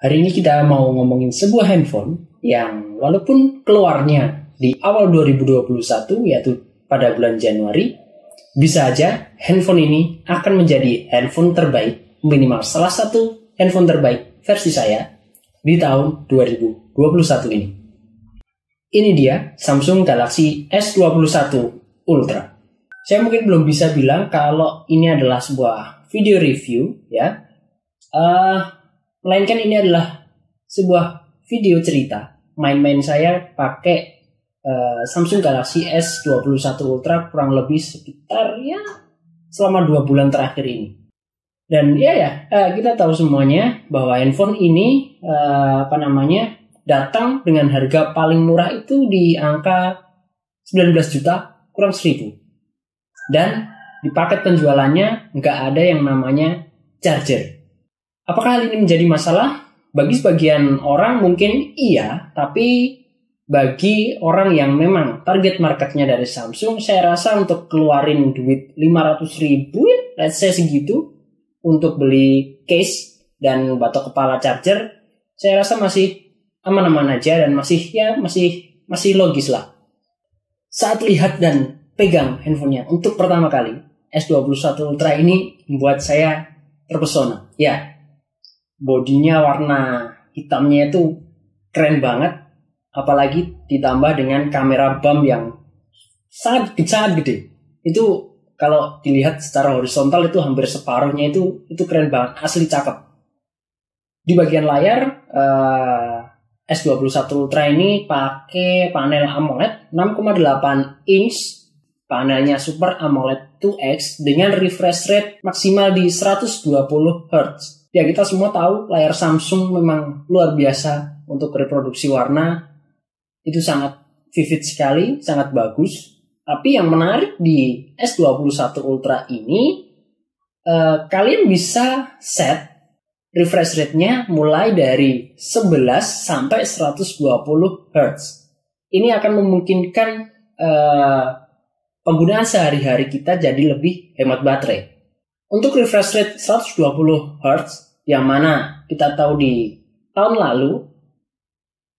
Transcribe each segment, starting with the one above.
Hari ini kita mau ngomongin sebuah handphone yang walaupun keluarnya di awal 2021 yaitu pada bulan Januari, bisa aja handphone ini akan menjadi handphone terbaik, minimal salah satu handphone terbaik versi saya di tahun 2021 ini. Ini dia Samsung Galaxy S21 Ultra. Saya mungkin belum bisa bilang kalau ini adalah sebuah video review ya. Melainkan ini adalah sebuah video cerita main-main saya pakai Samsung Galaxy S21 Ultra kurang lebih sekitar selama 2 bulan terakhir ini. Dan kita tahu semuanya bahwa handphone ini datang dengan harga paling murah itu di angka 19 juta kurang 1000. Dan di paket penjualannya nggak ada yang namanya charger. Apakah hal ini menjadi masalah? Bagi sebagian orang mungkin iya, tapi bagi orang yang memang target marketnya dari Samsung, saya rasa untuk keluarin duit 500.000, let's say segitu, untuk beli case dan batok kepala charger, saya rasa masih aman-aman aja dan masih logis lah. Saat lihat dan pegang handphonenya untuk pertama kali, S21 Ultra ini membuat saya terpesona. Ya, bodinya warna hitamnya itu keren banget, apalagi ditambah dengan kamera bump yang sangat gede. Itu kalau dilihat secara horizontal itu hampir separuhnya itu keren banget, asli cakep. Di bagian layar S21 Ultra ini pakai panel AMOLED 6,8 inch, panelnya Super AMOLED 2X dengan refresh rate maksimal di 120 Hz. Ya, kita semua tahu layar Samsung memang luar biasa untuk reproduksi warna. Itu sangat vivid sekali, sangat bagus. Tapi yang menarik di S21 Ultra ini, kalian bisa set refresh rate-nya mulai dari 11 sampai 120 Hz. Ini akan memungkinkan penggunaan sehari-hari kita jadi lebih hemat baterai. Untuk refresh rate 120 Hz, yang mana kita tahu di tahun lalu,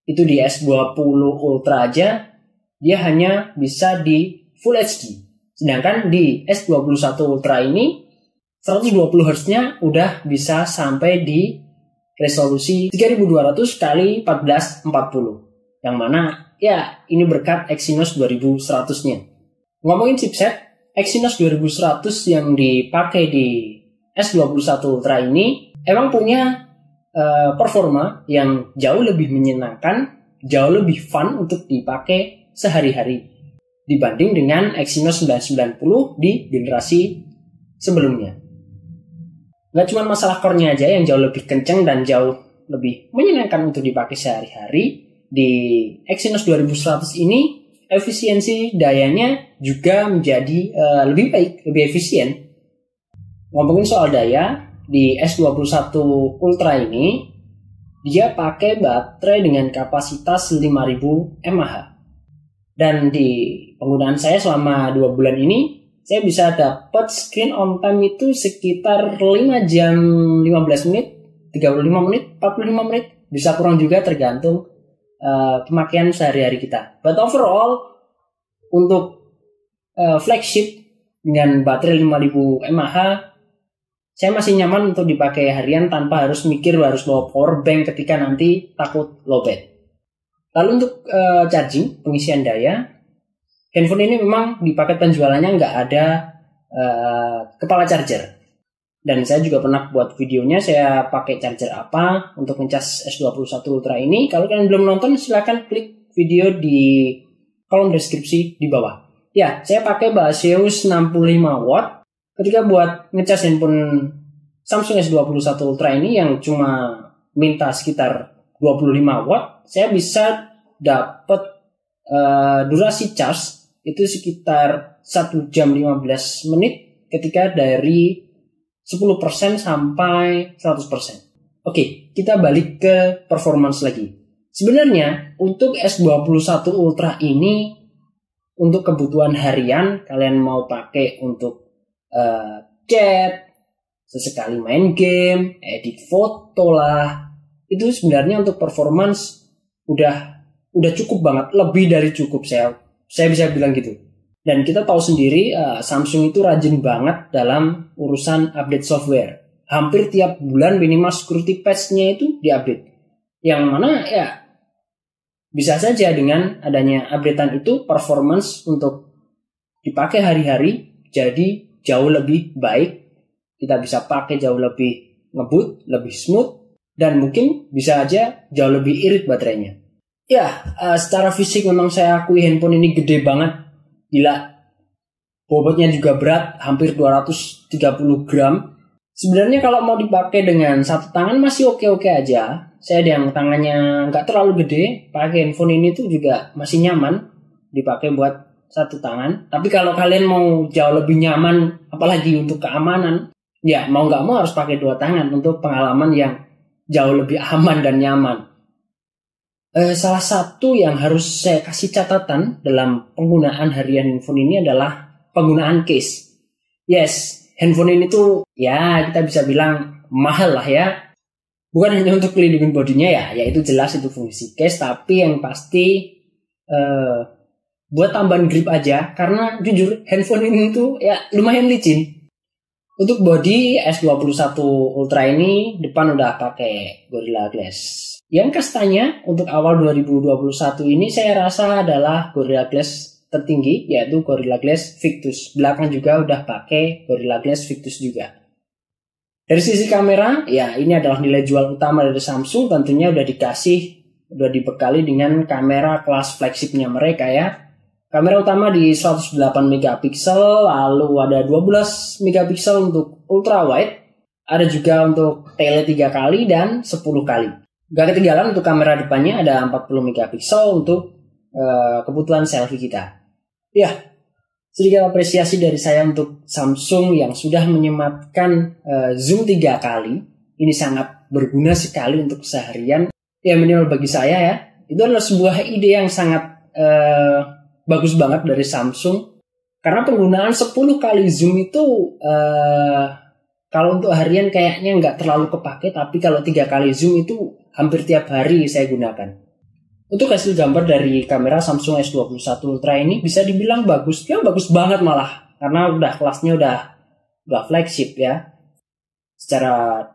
itu di S20 Ultra aja, dia hanya bisa di Full HD. Sedangkan di S21 Ultra ini, 120 Hz-nya udah bisa sampai di resolusi 3200 x 1440. Yang mana, ini berkat Exynos 2100-nya. Ngomongin chipset, Exynos 2100 yang dipakai di S21 Ultra ini emang punya performa yang jauh lebih menyenangkan, jauh lebih fun untuk dipakai sehari-hari dibanding dengan Exynos 990 di generasi sebelumnya. Gak cuma masalah core-nya aja yang jauh lebih kenceng dan jauh lebih menyenangkan untuk dipakai sehari-hari, di Exynos 2100 ini efisiensi dayanya juga menjadi lebih baik, lebih efisien. Ngomongin soal daya, di S21 Ultra ini dia pakai baterai dengan kapasitas 5000 mAh. Dan di penggunaan saya selama 2 bulan ini, saya bisa dapat screen on time itu sekitar 5 jam 15 menit, 35 menit, 45 menit, bisa kurang juga tergantung pemakaian sehari-hari kita. But overall, untuk flagship dengan baterai 5000 mAh, saya masih nyaman untuk dipakai harian tanpa harus mikir harus bawa power bank ketika nanti takut lowbat. Lalu untuk charging, pengisian daya, handphone ini memang di paket penjualannya nggak ada kepala charger. Dan saya juga pernah buat videonya, saya pakai charger apa untuk ngecas S21 Ultra ini. Kalau kalian belum nonton, silahkan klik video di kolom deskripsi di bawah. Ya, saya pakai Baseus 65 watt. Ketika buat ngecas handphone Samsung S21 Ultra ini yang cuma minta sekitar 25 watt, saya bisa dapat durasi charge itu sekitar 1 jam 15 menit ketika dari 10% sampai 100%. Oke, kita balik ke performance lagi. Sebenarnya untuk S21 Ultra ini untuk kebutuhan harian, kalian mau pakai untuk chat, sesekali main game, edit foto lah, itu sebenarnya untuk performance udah cukup banget, lebih dari cukup, saya bisa bilang gitu. Dan kita tahu sendiri Samsung itu rajin banget dalam urusan update software. Hampir tiap bulan minimal security patch-nya itu diupdate. Yang mana ya bisa saja dengan adanya updatean itu performance untuk dipakai hari-hari jadi jauh lebih baik. Kita bisa pakai jauh lebih ngebut, lebih smooth, dan mungkin bisa aja jauh lebih irit baterainya. Ya, secara fisik memang saya akui handphone ini gede banget. Gila, bobotnya juga berat, hampir 230 gram. Sebenarnya kalau mau dipakai dengan satu tangan masih oke-oke aja. Saya yang tangannya nggak terlalu gede, pakai handphone ini tuh juga masih nyaman dipakai buat satu tangan. Tapi kalau kalian mau jauh lebih nyaman, apalagi untuk keamanan, ya mau nggak mau harus pakai dua tangan untuk pengalaman yang jauh lebih aman dan nyaman. Salah satu yang harus saya kasih catatan dalam penggunaan harian handphone ini adalah penggunaan case. Yes, handphone ini tuh ya kita bisa bilang mahal lah ya. Bukan hanya untuk melindungi bodinya ya itu jelas itu fungsi case, tapi yang pasti buat tambahan grip aja, karena jujur handphone ini tuh ya lumayan licin. Untuk body S21 Ultra ini depan udah pakai Gorilla Glass. Yang kastanya untuk awal 2021 ini saya rasa adalah Gorilla Glass tertinggi, yaitu Gorilla Glass Victus. Belakang juga udah pakai Gorilla Glass Victus juga. Dari sisi kamera, ya ini adalah nilai jual utama dari Samsung. Tentunya udah dibekali dengan kamera kelas flagshipnya mereka ya. Kamera utama di 108 megapiksel, lalu ada 12 megapiksel untuk ultra wide, ada juga untuk tele 3 kali dan 10 kali. Gak ketinggalan untuk kamera depannya ada 40 megapiksel untuk kebutuhan selfie kita. Ya, sedikit apresiasi dari saya untuk Samsung yang sudah menyematkan zoom 3 kali. Ini sangat berguna sekali untuk keseharian. Ya minimal bagi saya ya, itu adalah sebuah ide yang sangat bagus banget dari Samsung, karena penggunaan 10 kali zoom itu kalau untuk harian kayaknya nggak terlalu kepake, tapi kalau 3 kali zoom itu hampir tiap hari saya gunakan. Untuk hasil gambar dari kamera Samsung S21 Ultra ini bisa dibilang bagus, ya bagus banget malah, karena udah kelasnya udah flagship ya. Secara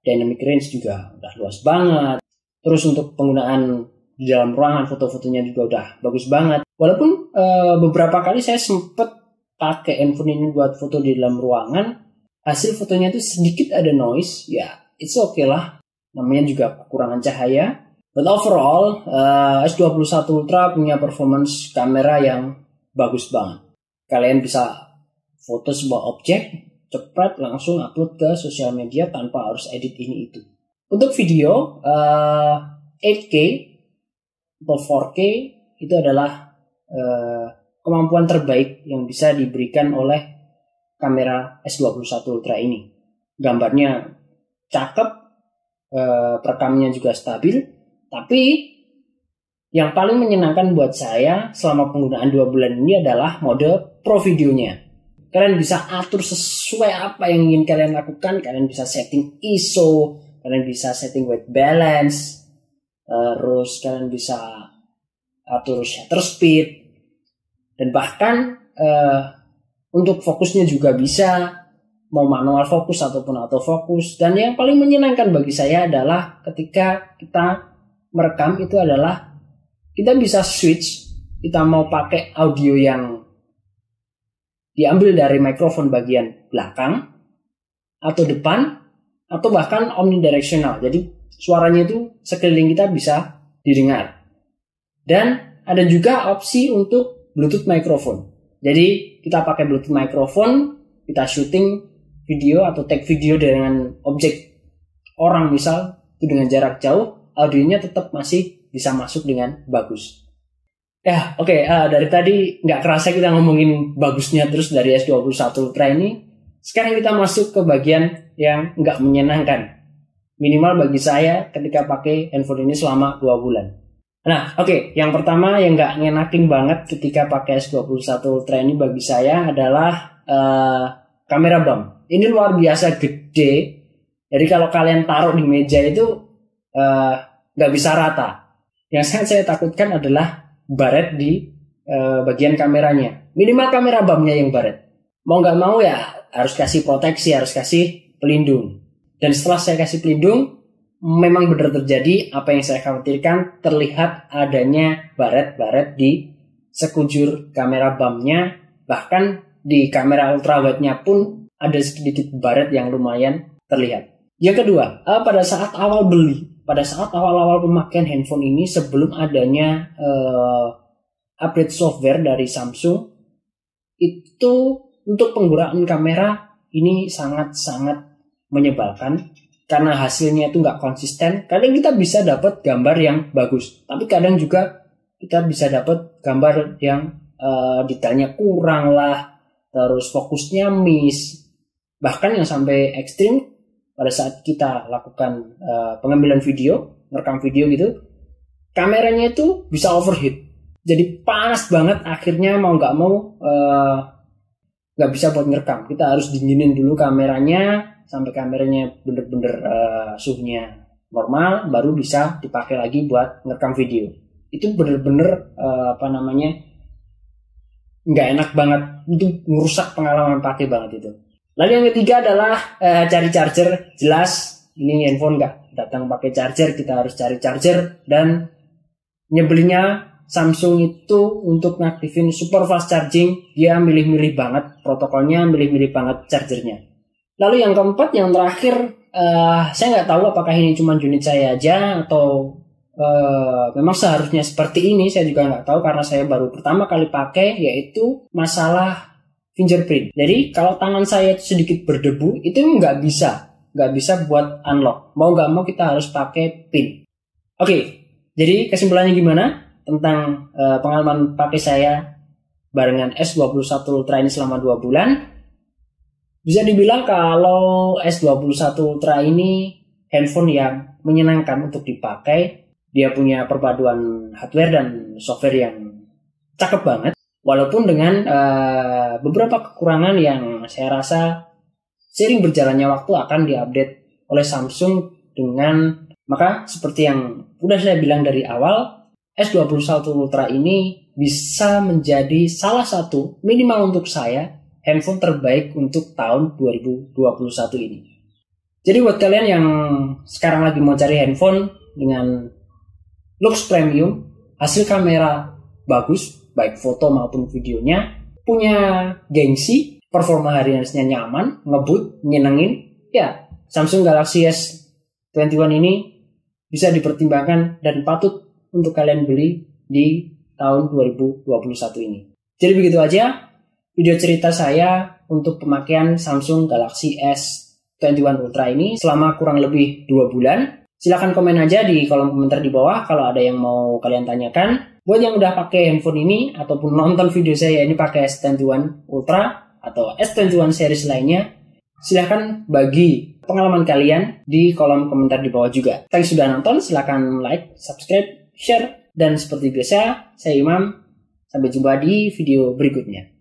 dynamic range juga udah luas banget. Terus untuk penggunaan di dalam ruangan foto-fotonya juga udah bagus banget. Walaupun beberapa kali saya sempet pakai handphone ini buat foto di dalam ruangan, hasil fotonya itu sedikit ada noise, ya it's okay lah. Namanya juga kekurangan cahaya. But overall, S21 Ultra punya performance kamera yang bagus banget. Kalian bisa foto sebuah objek, cepat langsung upload ke sosial media tanpa harus edit ini itu. Untuk video, 8K atau 4K itu adalah kemampuan terbaik yang bisa diberikan oleh kamera S21 Ultra ini. Gambarnya cakep, perekamnya juga stabil. Tapi yang paling menyenangkan buat saya selama penggunaan 2 bulan ini adalah mode Pro videonya. Kalian bisa atur sesuai apa yang ingin kalian lakukan. Kalian bisa setting ISO, kalian bisa setting white balance, terus kalian bisa atur shutter speed, dan bahkan untuk fokusnya juga bisa mau manual fokus ataupun autofocus. Dan yang paling menyenangkan bagi saya adalah ketika kita merekam itu adalah kita bisa switch, kita mau pakai audio yang diambil dari mikrofon bagian belakang atau depan atau bahkan omnidirectional. Jadi suaranya itu sekeliling kita bisa didengar. Dan ada juga opsi untuk Bluetooth microphone. Jadi kita pakai Bluetooth microphone, kita syuting video atau take video dengan objek orang misal itu dengan jarak jauh, audionya tetap masih bisa masuk dengan bagus. Ya oke, dari tadi nggak kerasa kita ngomongin bagusnya terus dari S21 Ultra ini. Sekarang kita masuk ke bagian yang nggak menyenangkan. Minimal bagi saya ketika pakai handphone ini selama 2 bulan. Nah oke, yang pertama yang nggak ngenakin banget ketika pakai S21 Ultra ini bagi saya adalah kamera bump. Ini luar biasa gede. Jadi kalau kalian taruh di meja itu nggak bisa rata. Yang sangat saya takutkan adalah baret di bagian kameranya. Minimal kamera BAM-nya yang baret. Mau nggak mau ya harus kasih proteksi, harus kasih pelindung. Dan setelah saya kasih pelindung, memang benar terjadi apa yang saya khawatirkan, terlihat adanya baret-baret di sekujur kamera BAM-nya. Bahkan di kamera ultrawide-nya pun ada sedikit baret yang lumayan terlihat. Yang kedua, pada saat awal beli, pada saat awal-awal pemakaian handphone ini sebelum adanya update software dari Samsung, itu untuk penggunaan kamera ini sangat-sangat menyebalkan karena hasilnya itu nggak konsisten. Kadang kita bisa dapat gambar yang bagus, tapi kadang juga kita bisa dapat gambar yang detailnya kurang lah, terus fokusnya miss. Bahkan yang sampai ekstrim pada saat kita lakukan pengambilan video, merekam video gitu, kameranya itu bisa overheat. Jadi panas banget, akhirnya mau nggak mau nggak bisa buat ngerekam. Kita harus dinginin dulu kameranya sampai kameranya bener-bener suhunya normal, baru bisa dipakai lagi buat ngerekam video. Itu bener-bener nggak enak banget, itu merusak pengalaman pakai banget itu. Lalu yang ketiga adalah cari charger. Jelas ini handphone nggak datang pakai charger, kita harus cari charger. Dan nyebelinya Samsung itu untuk ngaktifin super fast charging, dia milih-milih banget protokolnya, milih-milih banget chargernya. Lalu yang keempat, yang terakhir, saya nggak tahu apakah ini cuma unit saya aja atau memang seharusnya seperti ini. Saya juga nggak tahu karena saya baru pertama kali pakai, yaitu masalah fingerprint. Jadi kalau tangan saya itu sedikit berdebu, itu nggak bisa buat unlock. Mau nggak mau kita harus pakai pin. Oke, jadi kesimpulannya gimana tentang pengalaman pakai saya barengan S21 Ultra ini selama 2 bulan? Bisa dibilang kalau S21 Ultra ini handphone yang menyenangkan untuk dipakai. Dia punya perpaduan hardware dan software yang cakep banget. Walaupun dengan beberapa kekurangan yang saya rasa seiring berjalannya waktu akan diupdate oleh Samsung dengan, maka seperti yang udah saya bilang dari awal, S21 Ultra ini bisa menjadi salah satu, minimal untuk saya, handphone terbaik untuk tahun 2021 ini. Jadi buat kalian yang sekarang lagi mau cari handphone dengan looks premium, hasil kamera bagus, baik foto maupun videonya, punya gengsi, performa hariannya nyaman, ngebut, nyenengin, ya Samsung Galaxy S21 ini bisa dipertimbangkan dan patut untuk kalian beli di tahun 2021 ini. Jadi begitu aja video cerita saya untuk pemakaian Samsung Galaxy S21 Ultra ini selama kurang lebih 2 bulan. Silahkan komen aja di kolom komentar di bawah kalau ada yang mau kalian tanyakan. Buat yang udah pakai handphone ini ataupun nonton video saya ini pakai S21 Ultra atau S21 series lainnya, silahkan bagi pengalaman kalian di kolom komentar di bawah juga. Thanks sudah nonton, silahkan like, subscribe, share, dan seperti biasa, saya Imam. Sampai jumpa di video berikutnya.